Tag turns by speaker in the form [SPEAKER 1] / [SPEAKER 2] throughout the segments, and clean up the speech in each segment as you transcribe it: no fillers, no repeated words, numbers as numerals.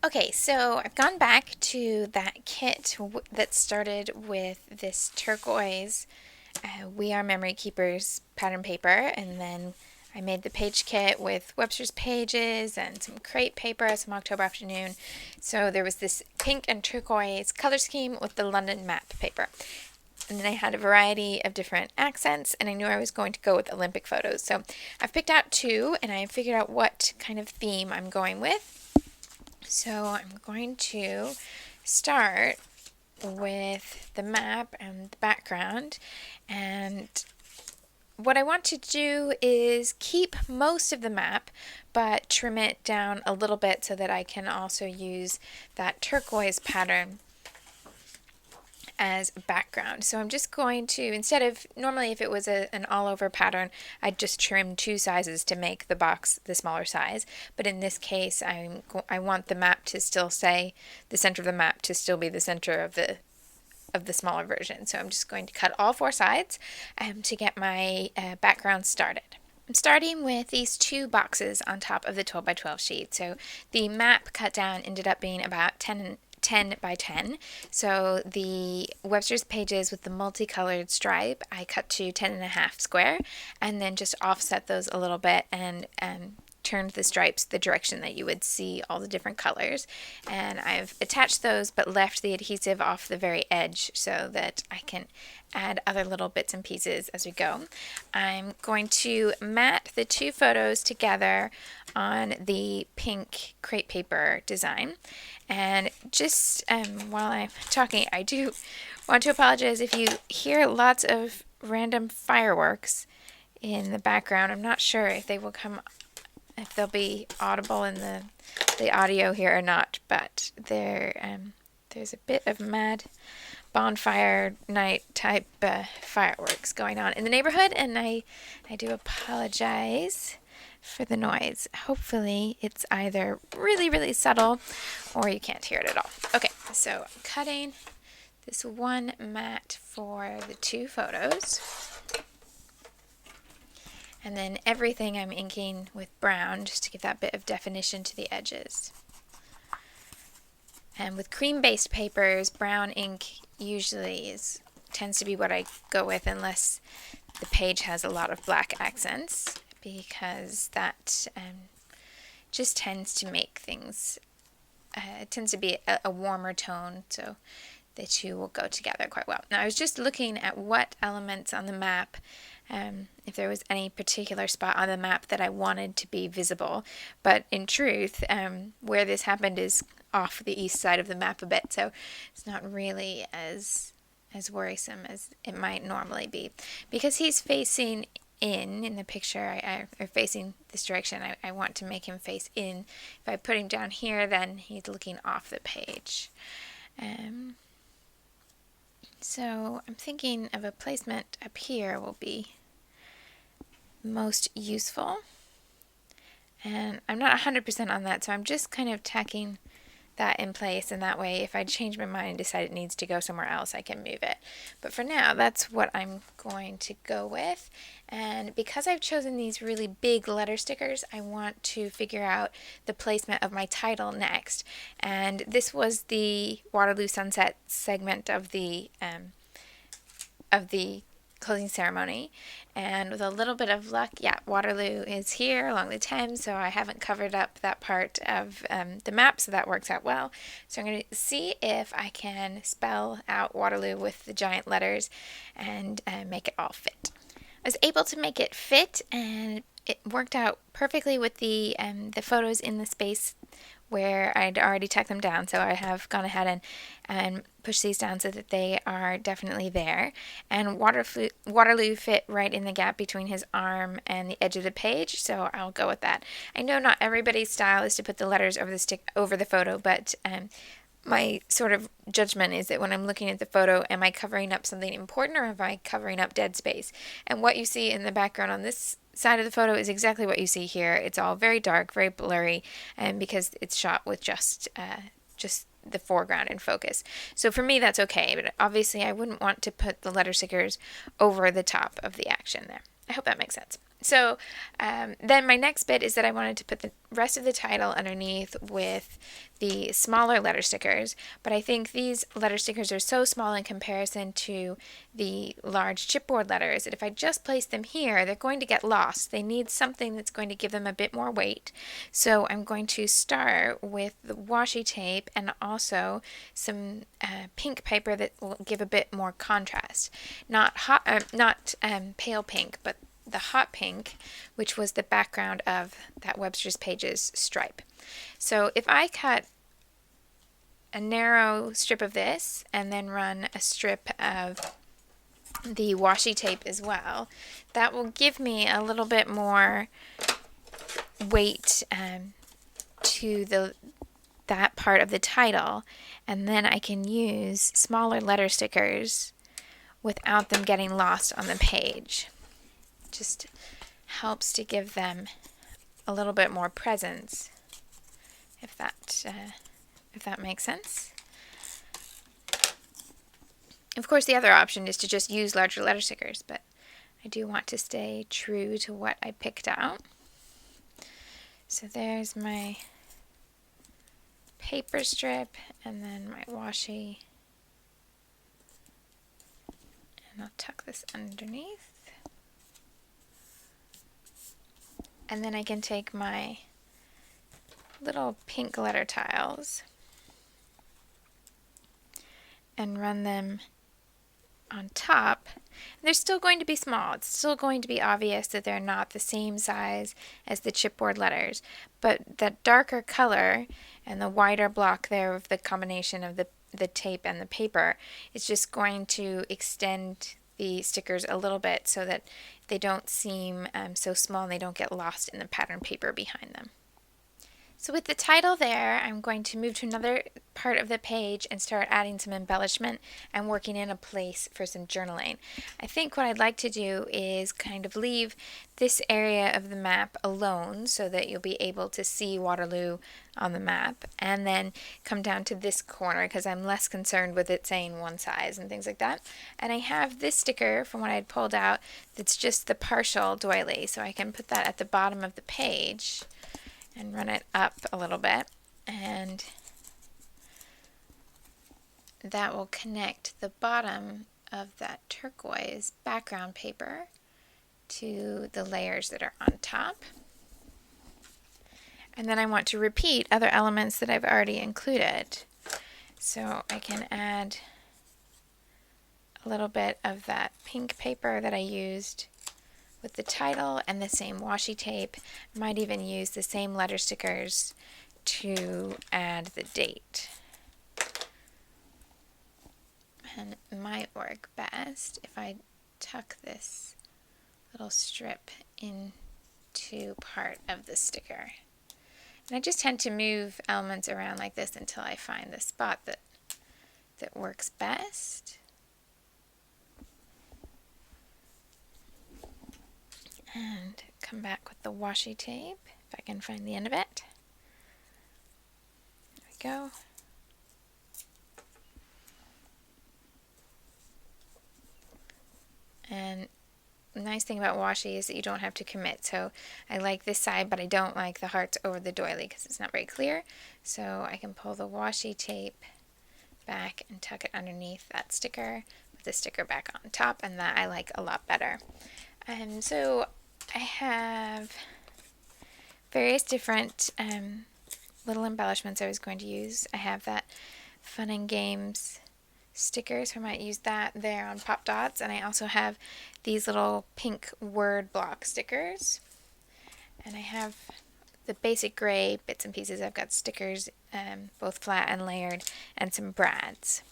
[SPEAKER 1] Okay, so I've gone back to that kit that started with this turquoise We Are Memory Keepers pattern paper, and then I made the page kit with Webster's pages and some crepe paper, some October afternoon. So there was this pink and turquoise color scheme with the London map paper. And then I had a variety of different accents, and I knew I was going to go with Olympic photos. So I've picked out two, and I figured out what kind of theme I'm going with. So I'm going to start with the map and the background, and what I want to do is keep most of the map but trim it down a little bit so that I can also use that turquoise pattern as a background. So I'm just going to, instead of, normally if it was an all over pattern, I'd just trim two sizes to make the box the smaller size. But in this case, I want the map to still say, the center of the map to still be the center of the smaller version. So I'm just going to cut all four sides to get my background started. I'm starting with these two boxes on top of the 12 by 12 sheet. So the map cut down ended up being about 10 by 10. So the Webster's pages with the multicolored stripe, I cut to 10.5 square, and then just offset those a little bit and turned the stripes the direction that you would see all the different colors. And I've attached those but left the adhesive off the very edge so that I can add other little bits and pieces as we go. I'm going to mat the two photos together on the pink crepe paper design. And just while I'm talking, I do want to apologize if you hear lots of random fireworks in the background. I'm not sure if they will come, if they'll be audible in the audio here or not, but there's a bit of mad bonfire night type fireworks going on in the neighborhood, and I do apologize for the noise. Hopefully it's either really, really subtle or you can't hear it at all. Okay, so I'm cutting this one mat for the two photos. And then everything I'm inking with brown just to give that bit of definition to the edges. And with cream-based papers, brown ink usually tends to be what I go with unless the page has a lot of black accents, because that just tends to make things, it tends to be a warmer tone, so the two will go together quite well. Now I was just looking at what elements on the map, if there was any particular spot on the map that I wanted to be visible, but in truth, where this happened is off the east side of the map a bit, so it's not really as worrisome as it might normally be. Because he's facing in the picture, or facing this direction, I want to make him face in. If I put him down here, then he's looking off the page. So I'm thinking of a placement up here will be most useful. And I'm not 100% on that, so I'm just kind of tacking that in place, and that way if I change my mind and decide it needs to go somewhere else, I can move it. But for now, that's what I'm going to go with. And because I've chosen these really big letter stickers, I want to figure out the placement of my title next. And this was the Waterloo Sunset segment of the closing ceremony, and with a little bit of luck, yeah, Waterloo is here along the Thames, so I haven't covered up that part of the map, so that works out well. So I'm going to see if I can spell out Waterloo with the giant letters and make it all fit. I was able to make it fit, and it worked out perfectly with the photos in the space where I'd already tacked them down, so I have gone ahead and pushed these down so that they are definitely there. And Waterloo fit right in the gap between his arm and the edge of the page, so I'll go with that. I know not everybody's style is to put the letters over the photo, but my sort of judgment is that when I'm looking at the photo, am I covering up something important or am I covering up dead space? And what you see in the background on this side of the photo is exactly what you see here. It's all very dark, very blurry, and because it's shot with just the foreground in focus. So for me, that's okay, but obviously I wouldn't want to put the letter stickers over the top of the action there. I hope that makes sense. So then my next bit is that I wanted to put the rest of the title underneath with the smaller letter stickers, but I think these letter stickers are so small in comparison to the large chipboard letters that if I just place them here, they're going to get lost. They need something that's going to give them a bit more weight. So I'm going to start with the washi tape and also some pink paper that will give a bit more contrast. Not pale pink, but the hot pink, which was the background of that Webster's Pages stripe. So if I cut a narrow strip of this and then run a strip of the washi tape as well, that will give me a little bit more weight to that part of the title, and then I can use smaller letter stickers without them getting lost on the page. Just helps to give them a little bit more presence, if that makes sense. Of course, the other option is to just use larger letter stickers, but I do want to stay true to what I picked out. So there's my paper strip and then my washi, and I'll tuck this underneath. And then I can take my little pink letter tiles and run them on top. They're still going to be small. It's still going to be obvious that they're not the same size as the chipboard letters, but that darker color and the wider block there of the combination of the tape and the paper is just going to extend the stickers a little bit so that they don't seem so small and they don't get lost in the pattern paper behind them. So with the title there, I'm going to move to another part of the page and start adding some embellishment and working in a place for some journaling. I think what I'd like to do is kind of leave this area of the map alone so that you'll be able to see Waterloo on the map, and then come down to this corner because I'm less concerned with it saying one size and things like that. And I have this sticker from what I'd pulled out that's just the partial doily, so I can put that at the bottom of the page and run it up a little bit, and that will connect the bottom of that turquoise background paper to the layers that are on top. And then I want to repeat other elements that I've already included. So I can add a little bit of that pink paper that I used with the title and the same washi tape. Might even use the same letter stickers to add the date. And it might work best if I tuck this little strip into part of the sticker. And I just tend to move elements around like this until I find the spot that works best. And come back with the washi tape, if I can find the end of it. There we go. And the nice thing about washi is that you don't have to commit. So I like this side, but I don't like the hearts over the doily because it's not very clear. So I can pull the washi tape back and tuck it underneath that sticker, put the sticker back on top, and that I like a lot better. And so I have various different little embellishments I was going to use. I have that Fun and Games sticker, so I might use that there on Pop Dots, and I also have these little pink word block stickers, and I have the basic gray bits and pieces. I've got stickers, both flat and layered, and some brads.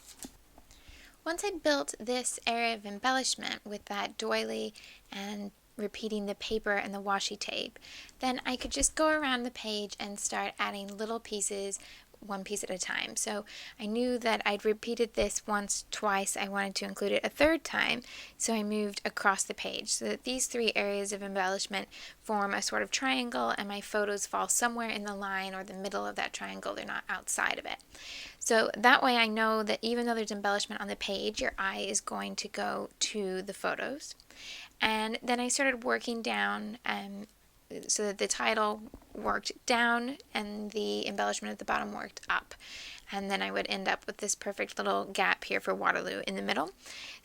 [SPEAKER 1] Once I built this area of embellishment with that doily and repeating the paper and the washi tape, then I could just go around the page and start adding little pieces, one piece at a time. So I knew that I'd repeated this once, twice. I wanted to include it a third time, so I moved across the page so that these three areas of embellishment form a sort of triangle, and my photos fall somewhere in the line or the middle of that triangle. They're not outside of it. So that way I know that even though there's embellishment on the page, your eye is going to go to the photos. And then I started working down so that the title worked down and the embellishment at the bottom worked up. And then I would end up with this perfect little gap here for Waterloo in the middle.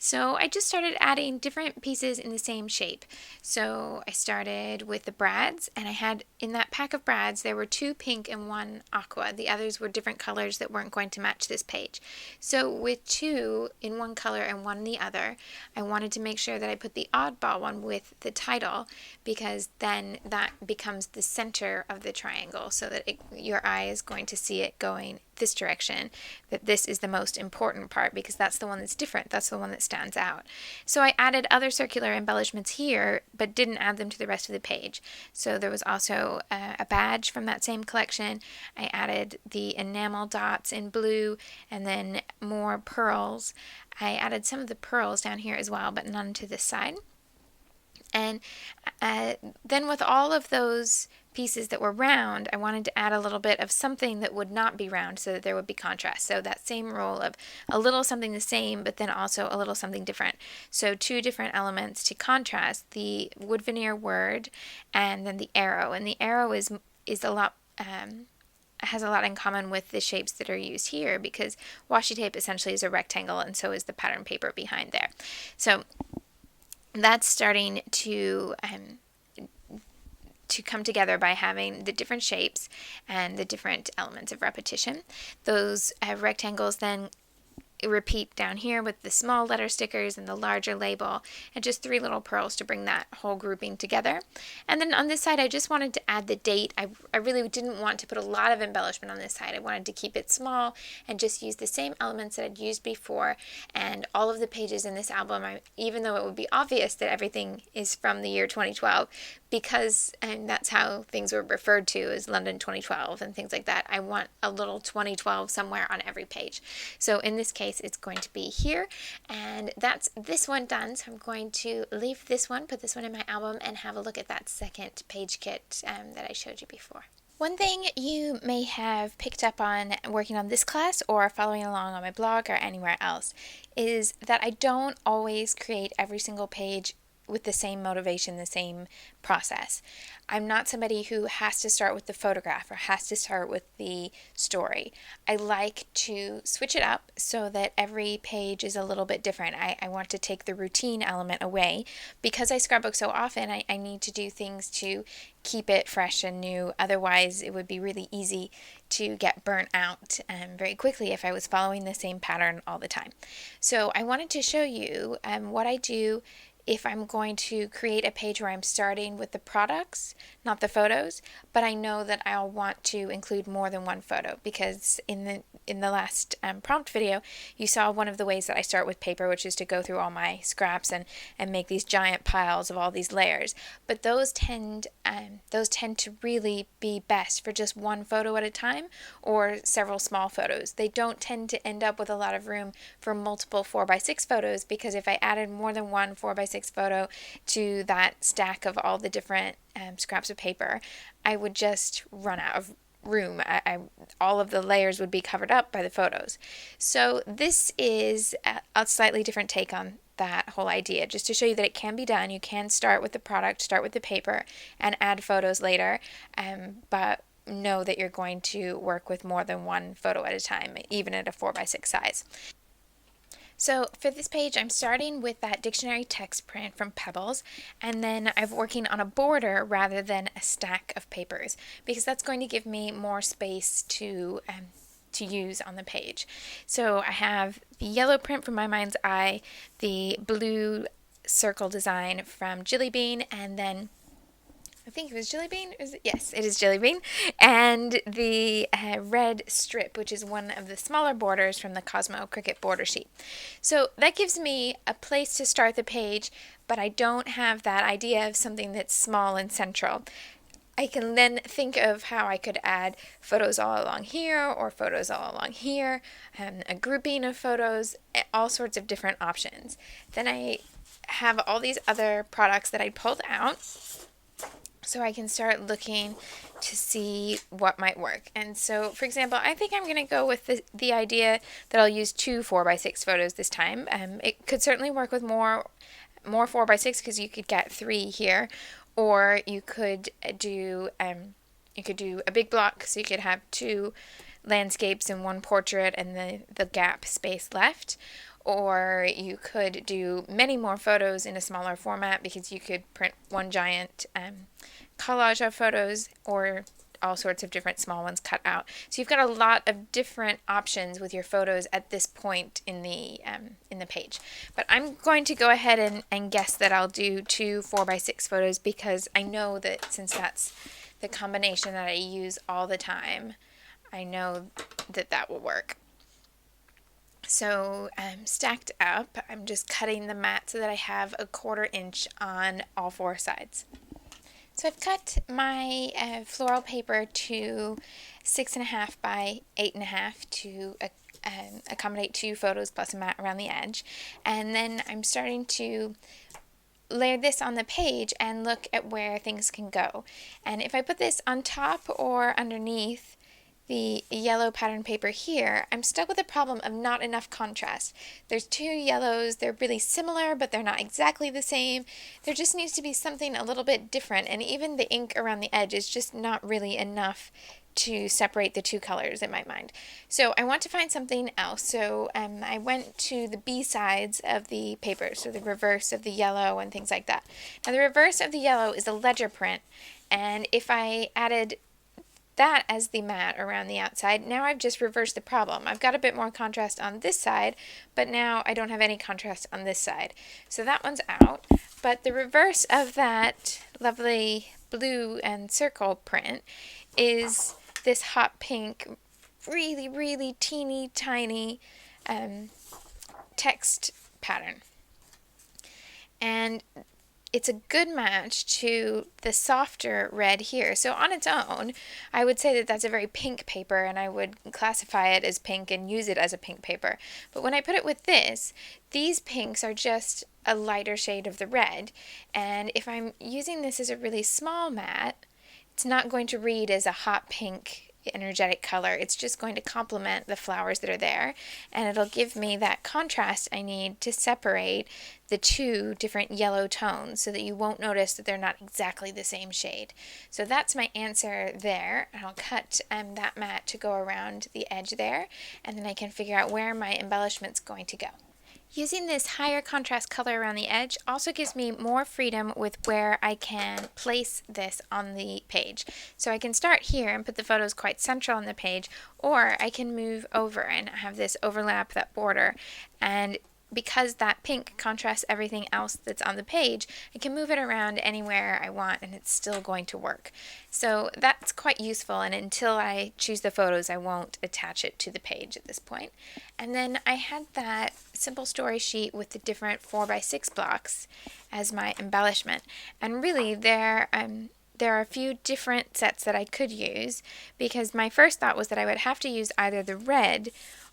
[SPEAKER 1] So I just started adding different pieces in the same shape. So I started with the brads, and I had in that pack of brads there were 2 pink and 1 aqua. The others were different colors that weren't going to match this page. So with 2 in one color and 1 in the other, I wanted to make sure that I put the oddball one with the title, because then that becomes the center of the triangle, so that your eye is going to see it going this direction, that this is the most important part because that's the one that's different, that's the one that stands out. So I added other circular embellishments here but didn't add them to the rest of the page. So there was also a badge from that same collection. I added the enamel dots in blue and then more pearls. I added some of the pearls down here as well, but none to this side. And then with all of those pieces that were round, I wanted to add a little bit of something that would not be round so that there would be contrast. So that same rule of a little something the same, but then also a little something different. So 2 different elements to contrast, the wood veneer word and then the arrow. And the arrow is a lot has a lot in common with the shapes that are used here, because washi tape essentially is a rectangle and so is the pattern paper behind there. So that's starting to come together by having the different shapes and the different elements of repetition. Those rectangles then repeat down here with the small letter stickers and the larger label, and just 3 little pearls to bring that whole grouping together. And then on this side I just wanted to add the date. I really didn't want to put a lot of embellishment on this side. I wanted to keep it small and just use the same elements that I'd used before. And all of the pages in this album, even though it would be obvious that everything is from the year 2012, because that's how things were referred to as London 2012 and things like that, I want a little 2012 somewhere on every page. So in this case it's going to be here, and that's this one done. So I'm going to leave this one, put this one in my album, and have a look at that second page kit that I showed you before. One thing you may have picked up on working on this class or following along on my blog or anywhere else is that I don't always create every single page with the same motivation, the same process. I'm not somebody who has to start with the photograph or has to start with the story. I like to switch it up so that every page is a little bit different. I want to take the routine element away. Because I scrapbook so often, I need to do things to keep it fresh and new. Otherwise, it would be really easy to get burnt out very quickly if I was following the same pattern all the time. So I wanted to show you what I do if I'm going to create a page where I'm starting with the products, not the photos, but I know that I'll want to include more than one photo, because in the last prompt video, you saw one of the ways that I start with paper, which is to go through all my scraps and make these giant piles of all these layers. But those tend to really be best for just one photo at a time or several small photos. They don't tend to end up with a lot of room for multiple 4x6 photos, because if I added more than one 4x6 photo to that stack of all the different scraps of paper, I would just run out of room. All of the layers would be covered up by the photos. So this is a slightly different take on that whole idea, just to show you that it can be done. You can start with the product, start with the paper, and add photos later, but know that you're going to work with more than one photo at a time, even at a 4x6 size. So for this page, I'm starting with that dictionary text print from Pebbles, and then I'm working on a border rather than a stack of papers, because that's going to give me more space to use on the page. So I have the yellow print from My Mind's Eye, the blue circle design from Jilly Bean, and then I think it was Jelly Bean. Yes, it is Jelly Bean. And the red strip, which is one of the smaller borders from the Cosmo Cricut border sheet. So that gives me a place to start the page, but I don't have that idea of something that's small and central. I can then think of how I could add photos all along here or photos all along here, a grouping of photos, all sorts of different options. Then I have all these other products that I pulled out. so I can start looking to see what might work. And so, for example, I think I'm going to go with the idea that I'll use 2 4x6 photos this time. It could certainly work with more 4x6 because you could get 3 here, or you could do a big block, so you could have 2 landscapes and 1 portrait and the gap space left. Or you could do many more photos in a smaller format because you could print one giant collage of photos, or all sorts of different small ones cut out. So you've got a lot of different options with your photos at this point in the page. But I'm going to go ahead and guess that I'll do 2 4x6 photos because I know that since that's the combination that I use all the time, I know that that will work. So stacked up, I'm just cutting the mat so that I have a 1/4 inch on all 4 sides. So I've cut my floral paper to 6.5 by 8.5 to accommodate 2 photos plus a mat around the edge. And then I'm starting to layer this on the page and look at where things can go. And if I put this on top or underneath the yellow pattern paper here, I'm stuck with a problem of not enough contrast. There's 2 yellows, they're really similar, but they're not exactly the same. There just needs to be something a little bit different, and even the ink around the edge is just not really enough to separate the 2 colors in my mind. So I want to find something else. So I went to the B sides of the paper, so the reverse of the yellow and things like that. Now the reverse of the yellow is a ledger print, and if I added that as the mat around the outside, now I've just reversed the problem. I've got a bit more contrast on this side, but now I don't have any contrast on this side. So that one's out, but the reverse of that lovely blue and circle print is this hot pink, really, really teeny tiny text pattern. And it's a good match to the softer red here. So on its own, I would say that that's a very pink paper, and I would classify it as pink and use it as a pink paper. But when I put it with this, these pinks are just a lighter shade of the red. And if I'm using this as a really small mat, it's not going to read as a hot pink energetic color. It's just going to complement the flowers that are there, and it'll give me that contrast I need to separate the 2 different yellow tones so that you won't notice that they're not exactly the same shade. So that's my answer there, and I'll cut that mat to go around the edge there, and then I can figure out where my embellishment's going to go. Using this higher contrast color around the edge also gives me more freedom with where I can place this on the page. So I can start here and put the photos quite central on the page, or I can move over and have this overlap that border, and because that pink contrasts everything else that's on the page, I can move it around anywhere I want and it's still going to work. So that's quite useful, and until I choose the photos, I won't attach it to the page at this point. And then I had that simple story sheet with the different 4x6 blocks as my embellishment. And really there are a few different sets that I could use, because my first thought was that I would have to use either the red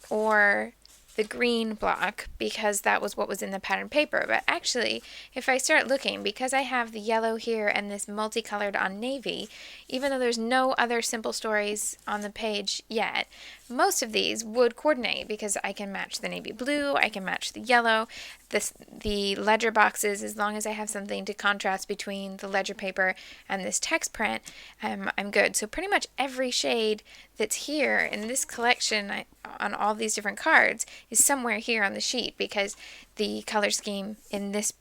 [SPEAKER 1] or the green block because that was what was in the pattern paper. But actually, if I start looking, because I have the yellow here and this multicolored on navy, even though there's no other simple stories on the page yet, most of these would coordinate because I can match the navy blue, I can match the yellow, the ledger boxes, as long as I have something to contrast between the ledger paper and this text print, I'm good. So pretty much every shade that's here in this collection on all these different cards is somewhere here on the sheet, because the color scheme in this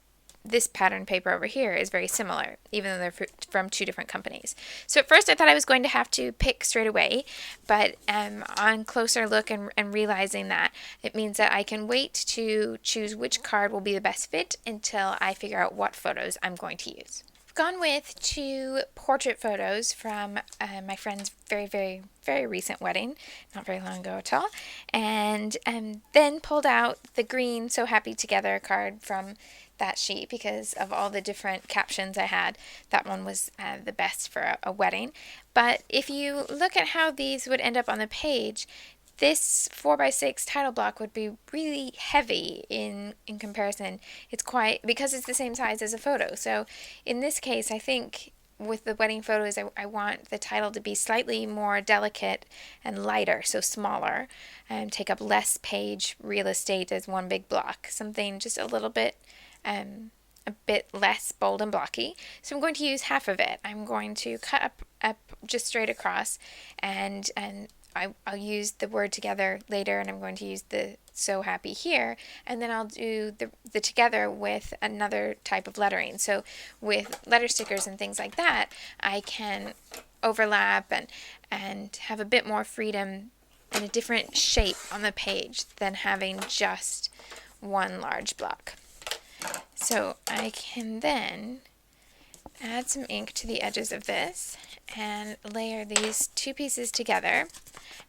[SPEAKER 1] pattern paper over here is very similar, even though they're from 2 different companies. So at first I thought I was going to have to pick straight away, but on closer look and realizing that, it means that I can wait to choose which card will be the best fit until I figure out what photos I'm going to use. I've gone with 2 portrait photos from my friend's very, very, very recent wedding, not very long ago at all, and then pulled out the green So Happy Together card from that sheet because of all the different captions I had. That one was the best for a wedding. But if you look at how these would end up on the page, this 4x6 title block would be really heavy in comparison. It's quite, because it's the same size as a photo. So in this case, I think with the wedding photos, I want the title to be slightly more delicate and lighter, so smaller, and take up less page real estate as one big block. Something just a bit less bold and blocky. So I'm going to use half of it. I'm going to cut up just straight across, and I'll use the word together later, and I'm going to use the so happy here, and then I'll do the together with another type of lettering. So with letter stickers and things like that, I can overlap and have a bit more freedom and a different shape on the page than having just one large block. So I can then add some ink to the edges of this and layer these two pieces together,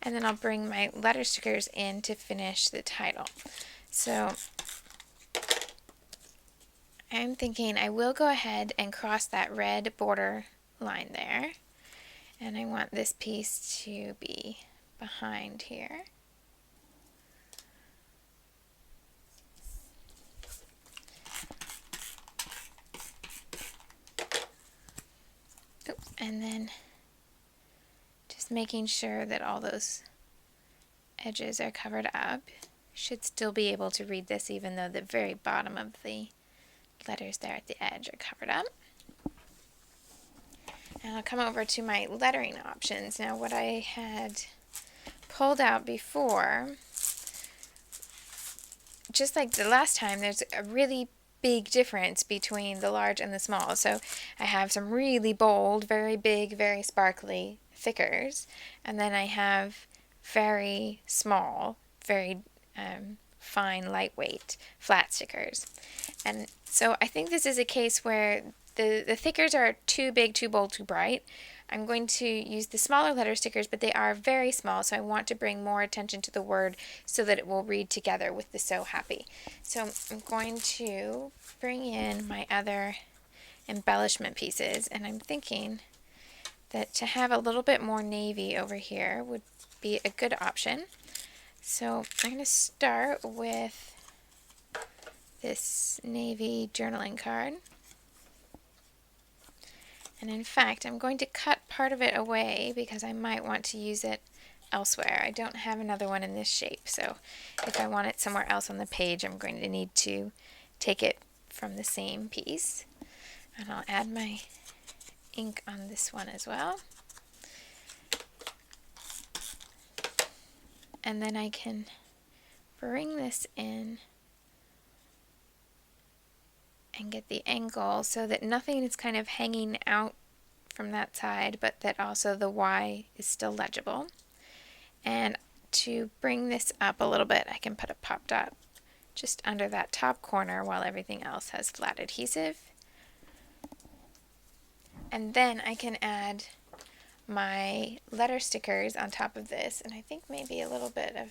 [SPEAKER 1] and then I'll bring my letter stickers in to finish the title. So I'm thinking I will go ahead and cross that red border line there, and I want this piece to be behind here. Oops, and then just making sure that all those edges are covered up. Should still be able to read this even though the very bottom of the letters there at the edge are covered up. And I'll come over to my lettering options. Now what I had pulled out before, just like the last time, there's a really big difference between the large and the small. So I have some really bold, very big, very sparkly thickers, and then I have very small, very fine, lightweight, flat stickers. And so I think this is a case where the thickers are too big, too bold, too bright. I'm going to use the smaller letter stickers, but they are very small, so I want to bring more attention to the word so that it will read together with the so happy. So I'm going to bring in my other embellishment pieces, and I'm thinking that to have a little bit more navy over here would be a good option. So I'm going to start with this navy journaling card. And in fact, I'm going to cut part of it away because I might want to use it elsewhere. I don't have another one in this shape, so if I want it somewhere else on the page, I'm going to need to take it from the same piece. And I'll add my ink on this one as well. And then I can bring this in and get the angle so that nothing is kind of hanging out from that side, but that also the Y is still legible. And to bring this up a little bit, I can put a pop dot just under that top corner while everything else has flat adhesive. And then I can add my letter stickers on top of this, and I think maybe a little bit of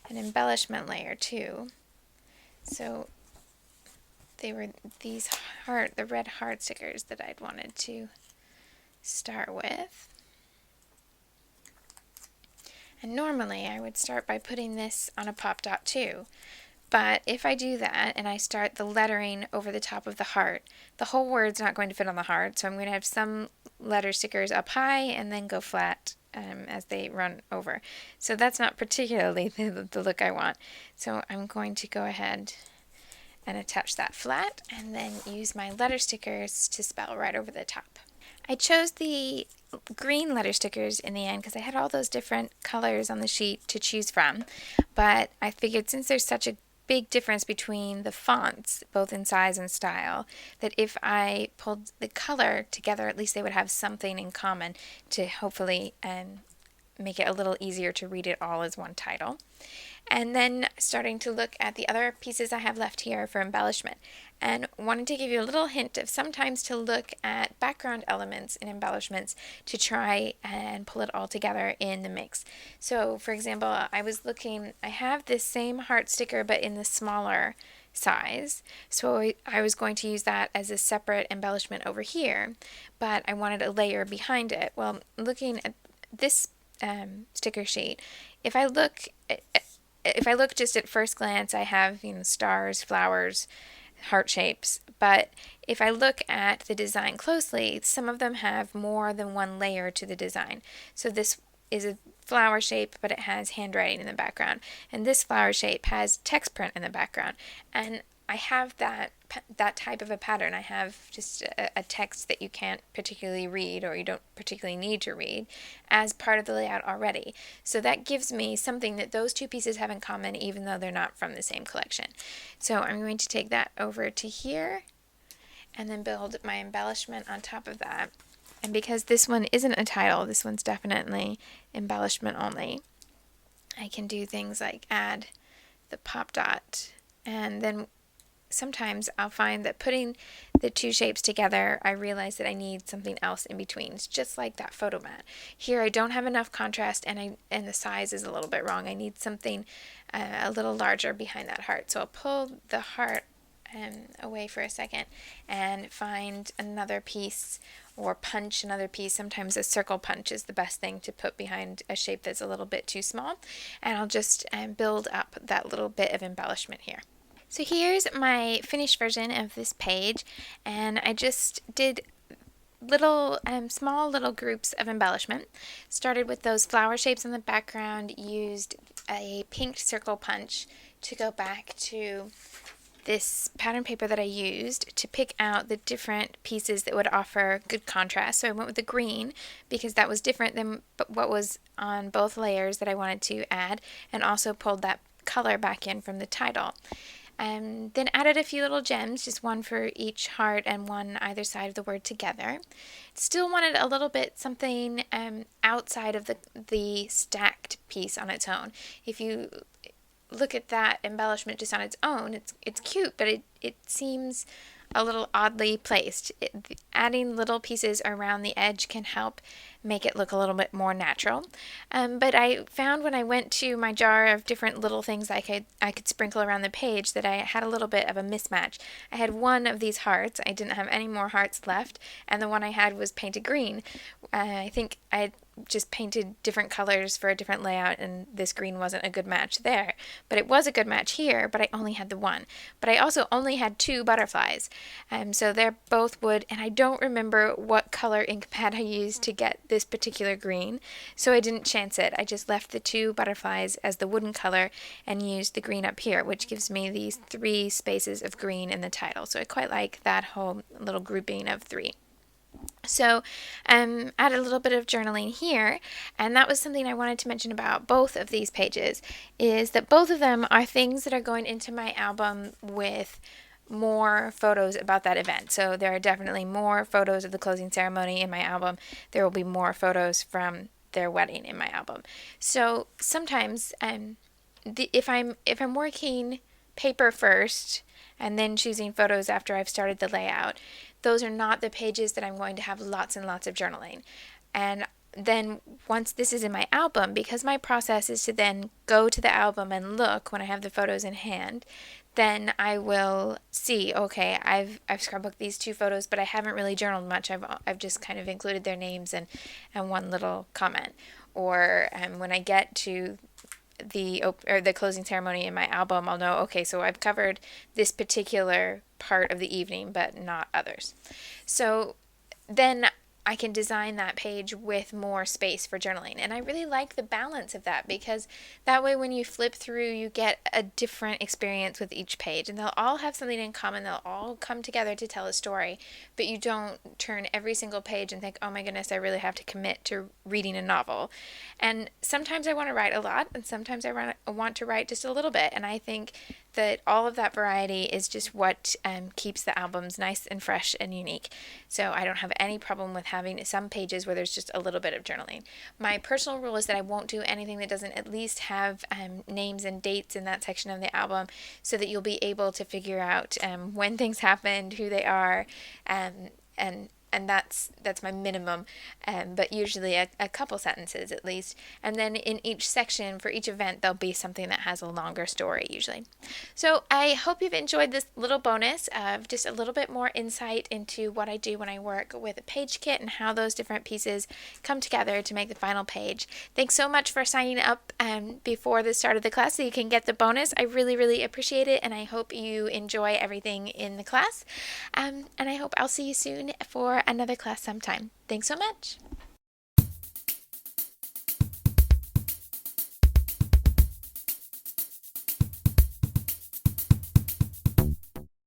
[SPEAKER 1] an embellishment layer too. So they were these the red heart stickers that I'd wanted to start with. And normally I would start by putting this on a pop dot too. But if I do that and I start the lettering over the top of the heart, the whole word's not going to fit on the heart, so I'm going to have some letter stickers up high and then go flat as they run over. So that's not particularly the look I want. So I'm going to go ahead and attach that flat and then use my letter stickers to spell right over the top. I chose the green letter stickers in the end because I had all those different colors on the sheet to choose from, but I figured since there's such a big difference between the fonts, both in size and style, that if I pulled the color together, at least they would have something in common to hopefully make it a little easier to read it all as one title. And then starting to look at the other pieces I have left here for embellishment, and wanted to give you a little hint of sometimes to look at background elements in embellishments to try and pull it all together in the mix. So for example, I have this same heart sticker but in the smaller size, so I was going to use that as a separate embellishment over here, but I wanted a layer behind it. Well, looking at this sticker sheet, if I look just at first glance, I have stars, flowers, heart shapes, but if I look at the design closely, some of them have more than one layer to the design. So this is a flower shape, but it has handwriting in the background, and this flower shape has text print in the background. And I have that type of a pattern. I have just a text that you can't particularly read, or you don't particularly need to read, as part of the layout already. So that gives me something that those two pieces have in common, even though they're not from the same collection. So I'm going to take that over to here and then build my embellishment on top of that. And because this one isn't a title, this one's definitely embellishment only, I can do things like add the pop dot, and then sometimes I'll find that putting the two shapes together, I realize that I need something else in between. It's just like that photo mat. Here I don't have enough contrast, and the size is a little bit wrong. I need something a little larger behind that heart. So I'll pull the heart away for a second and find another piece, or punch another piece. Sometimes a circle punch is the best thing to put behind a shape that's a little bit too small, and I'll just build up that little bit of embellishment here. So here's my finished version of this page, and I just did little small little groups of embellishment. Started with those flower shapes in the background, used a pink circle punch to go back to this pattern paper that I used to pick out the different pieces that would offer good contrast. So I went with the green because that was different than what was on both layers that I wanted to add, and also pulled that color back in from the title. Then added a few little gems, just one for each heart and one either side of the word together. Still wanted a little bit something outside of the stacked piece on its own. If you look at that embellishment just on its own, it's cute, but it seems a little oddly placed. Adding little pieces around the edge can help make it look a little bit more natural. But I found when I went to my jar of different little things I could sprinkle around the page that I had a little bit of a mismatch. I had one of these hearts. I didn't have any more hearts left, and the one I had was painted green. I think I had just painted different colors for a different layout, and this green wasn't a good match there. But it was a good match here, but I only had the one. But I also only had two butterflies. So they're both wood, and I don't remember what color ink pad I used to get this particular green, so I didn't chance it. I just left the two butterflies as the wooden color and used the green up here, which gives me these 3 spaces of green in the title. So I quite like that whole little grouping of 3. So added a little bit of journaling here, and that was something I wanted to mention about both of these pages, is that both of them are things that are going into my album with more photos about that event. So there are definitely more photos of the closing ceremony in my album. There will be more photos from their wedding in my album. So sometimes if I'm working paper first and then choosing photos after I've started the layout, those are not the pages that I'm going to have lots and lots of journaling. And then once this is in my album, because my process is to then go to the album and look when I have the photos in hand, then I will see, okay, I've scrapbooked these 2 photos, but I haven't really journaled much. I've just kind of included their names and one little comment. Or when I get to the closing ceremony in my album, I'll know, okay, so I've covered this particular part of the evening, but not others. So then I can design that page with more space for journaling. And I really like the balance of that, because that way when you flip through, you get a different experience with each page, and they'll all have something in common. They'll all come together to tell a story, but you don't turn every single page and think, oh my goodness, I really have to commit to reading a novel. And sometimes I want to write a lot, and sometimes I want to write just a little bit. And I think that all of that variety is just what keeps the albums nice and fresh and unique. So I don't have any problem with having some pages where there's just a little bit of journaling. My personal rule is that I won't do anything that doesn't at least have names and dates in that section of the album, so that you'll be able to figure out when things happened, who they are, and and that's my minimum, but usually a couple sentences at least. And then in each section for each event, there'll be something that has a longer story usually. So I hope you've enjoyed this little bonus of just a little bit more insight into what I do when I work with a page kit and how those different pieces come together to make the final page. Thanks so much for signing up before the start of the class so you can get the bonus. I really, really appreciate it, and I hope you enjoy everything in the class. And I hope I'll see you soon for another class sometime. Thanks so much.